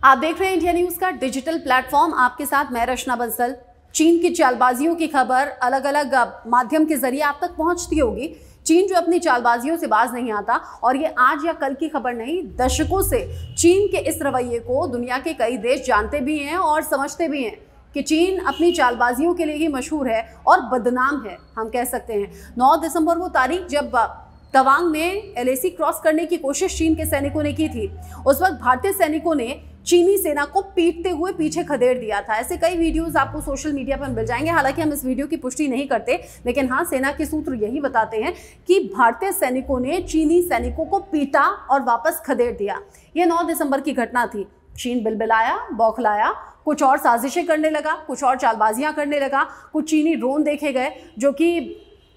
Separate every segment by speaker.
Speaker 1: आप देख रहे हैं इंडिया न्यूज का डिजिटल प्लेटफॉर्म। आपके साथ मैं रचना बंसल। चीन की चालबाजियों की खबर अलग अलग माध्यम के जरिए आप तक पहुंचती होगी। चीन जो अपनी चालबाजियों से बाज नहीं आता, और ये आज या कल की खबर नहीं, दशकों से चीन के इस रवैये को दुनिया के कई देश जानते भी हैं और समझते भी हैं कि चीन अपनी चालबाजियों के लिए ही मशहूर है और बदनाम है, हम कह सकते हैं। 9 दिसंबर वो तारीख जब तवांग में LAC क्रॉस करने की कोशिश चीन के सैनिकों ने की थी। उस वक्त भारतीय सैनिकों ने चीनी सेना को पीटते हुए पीछे खदेड़ दिया था। ऐसे कई वीडियोस आपको सोशल मीडिया पर मिल जाएंगे। हालांकि हम इस वीडियो की पुष्टि नहीं करते, लेकिन हाँ, सेना के सूत्र यही बताते हैं कि भारतीय सैनिकों ने चीनी सैनिकों को पीटा और वापस खदेड़ दिया। ये 9 दिसंबर की घटना थी। चीन बिलबिलाया, बौखलाया, कुछ और साजिशें करने लगा, कुछ और चालबाजियां करने लगा। कुछ चीनी ड्रोन देखे गए जो कि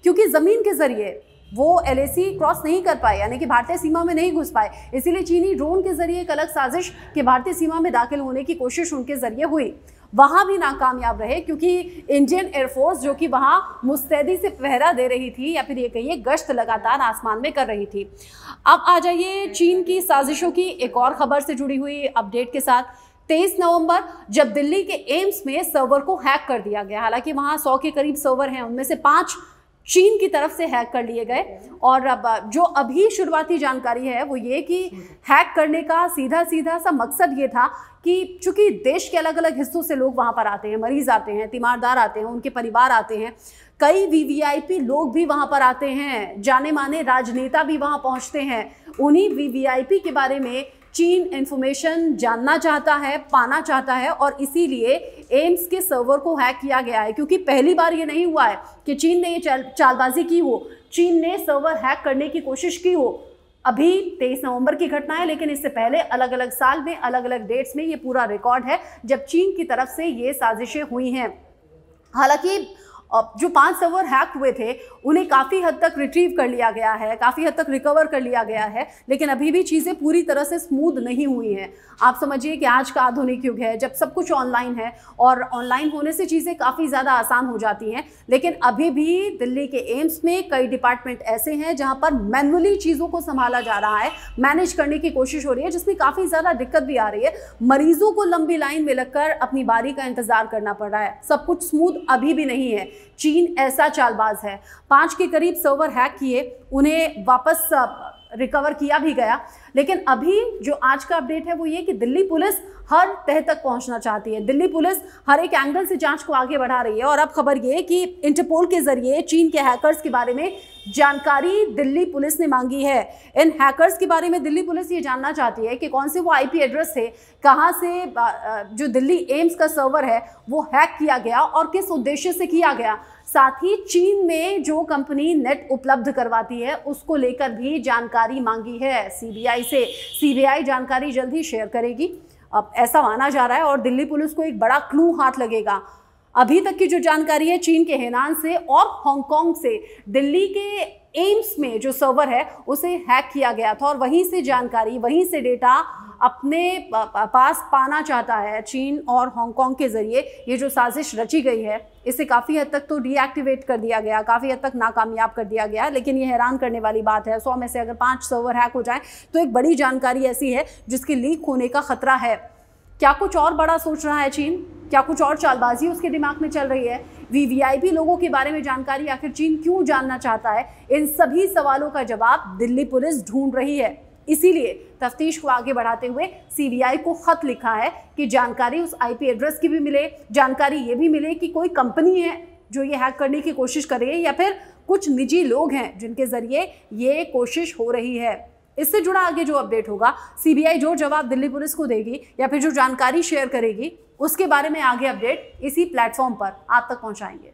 Speaker 1: क्योंकि जमीन के जरिए वो LAC क्रॉस नहीं कर पाए, यानी कि भारतीय सीमा में नहीं घुस पाए, इसीलिए चीनी ड्रोन के जरिए एक अलग साजिश कि भारतीय सीमा में दाखिल होने की कोशिश उनके जरिए हुई। वहां भी नाकामयाब रहे, क्योंकि इंडियन एयरफोर्स जो कि वहां मुस्तैदी से पहरा दे रही थी, या फिर ये कहिए गश्त लगातार आसमान में कर रही थी। अब आ जाइए चीन की साजिशों की एक और खबर से जुड़ी हुई अपडेट के साथ। 23 नवंबर जब दिल्ली के एम्स में सर्वर को हैक कर दिया गया। हालांकि वहां 100 के करीब सर्वर हैं, उनमें से 5 चीन की तरफ से हैक कर लिए गए। और अब जो अभी शुरुआती जानकारी है वो ये कि हैक करने का सीधा सा मकसद ये था कि चूंकि देश के अलग अलग हिस्सों से लोग वहां पर आते हैं, मरीज आते हैं, तीमारदार आते हैं, उनके परिवार आते हैं, कई VVIP लोग भी वहां पर आते हैं, जाने माने राजनेता भी वहां पहुंचते हैं। उन्हीं VVIP के बारे में चीन इंफॉर्मेशन जानना चाहता है, पाना चाहता है, और इसीलिए एम्स के सर्वर को हैक किया गया है। क्योंकि पहली बार ये नहीं हुआ है कि चीन ने ये चालबाजी की हो, चीन ने सर्वर हैक करने की कोशिश की हो। अभी 23 नवंबर की घटना है, लेकिन इससे पहले अलग अलग साल में, अलग अलग डेट्स में ये पूरा रिकॉर्ड है जब चीन की तरफ से ये साजिशें हुई हैं। हालांकि जो 5 सर्वर हैक हुए थे उन्हें काफ़ी हद तक रिट्रीव कर लिया गया है, काफ़ी हद तक रिकवर कर लिया गया है, लेकिन अभी भी चीज़ें पूरी तरह से स्मूथ नहीं हुई हैं। आप समझिए कि आज का आधुनिक युग है, जब सब कुछ ऑनलाइन है, और ऑनलाइन होने से चीज़ें काफ़ी ज़्यादा आसान हो जाती हैं। लेकिन अभी भी दिल्ली के एम्स में कई डिपार्टमेंट ऐसे हैं जहाँ पर मैनुअली चीज़ों को संभाला जा रहा है, मैनेज करने की कोशिश हो रही है, जिसमें काफ़ी ज़्यादा दिक्कत भी आ रही है। मरीजों को लंबी लाइन में लगकर अपनी बारी का इंतजार करना पड़ रहा है। सब कुछ स्मूथ अभी भी नहीं है। चीन ऐसा चालबाज है। 5 के करीब सर्वर हैक किए, उन्हें वापस रिकवर किया भी गया। लेकिन अभी जो आज का अपडेट है वो ये कि दिल्ली पुलिस हर तह तक पहुंचना चाहती है। दिल्ली पुलिस हर एक एंगल से जांच को आगे बढ़ा रही है। और अब खबर ये कि इंटरपोल के जरिए चीन के हैकर्स के बारे में जानकारी दिल्ली पुलिस ने मांगी है। इन हैकर्स के बारे में दिल्ली पुलिस ये जानना चाहती है कि कौन से वो IP एड्रेस थे, कहाँ से जो दिल्ली एम्स का सर्वर है वो हैक किया गया और किस उद्देश्य से किया गया। साथ ही चीन में जो कंपनी नेट उपलब्ध करवाती है उसको लेकर भी जानकारी मांगी है CBI से। CBI जानकारी जल्द ही शेयर करेगी, अब ऐसा माना जा रहा है, और दिल्ली पुलिस को एक बड़ा क्लू हाथ लगेगा। अभी तक की जो जानकारी है चीन के हेनान से और हांगकांग से दिल्ली के एम्स में जो सर्वर है उसे हैक किया गया था, और वहीं से जानकारी, वहीं से डेटा अपने पास पाना चाहता है चीन। और हांगकांग के जरिए ये जो साजिश रची गई है इसे काफ़ी हद तक तो डीएक्टिवेट कर दिया गया, काफ़ी हद तक नाकामयाब कर दिया गया। लेकिन ये हैरान करने वाली बात है, 100 में से अगर 5 सर्वर हैक हो जाए तो एक बड़ी जानकारी ऐसी है जिसके लीक होने का खतरा है। क्या कुछ और बड़ा सोच रहा है चीन? क्या कुछ और चालबाजी उसके दिमाग में चल रही है? VVIP लोगों के बारे में जानकारी आखिर चीन क्यों जानना चाहता है? इन सभी सवालों का जवाब दिल्ली पुलिस ढूंढ रही है। इसीलिए तफ्तीश को आगे बढ़ाते हुए CBI को खत लिखा है कि जानकारी उस IP एड्रेस की भी मिले, जानकारी ये भी मिले कि कोई कंपनी है जो ये हैक करने की कोशिश कर रही है, या फिर कुछ निजी लोग हैं जिनके जरिए ये कोशिश हो रही है। इससे जुड़ा आगे जो अपडेट होगा, CBI जो जवाब दिल्ली पुलिस को देगी या फिर जो जानकारी शेयर करेगी, उसके बारे में आगे अपडेट इसी प्लेटफॉर्म पर आप तक पहुंचाएंगे।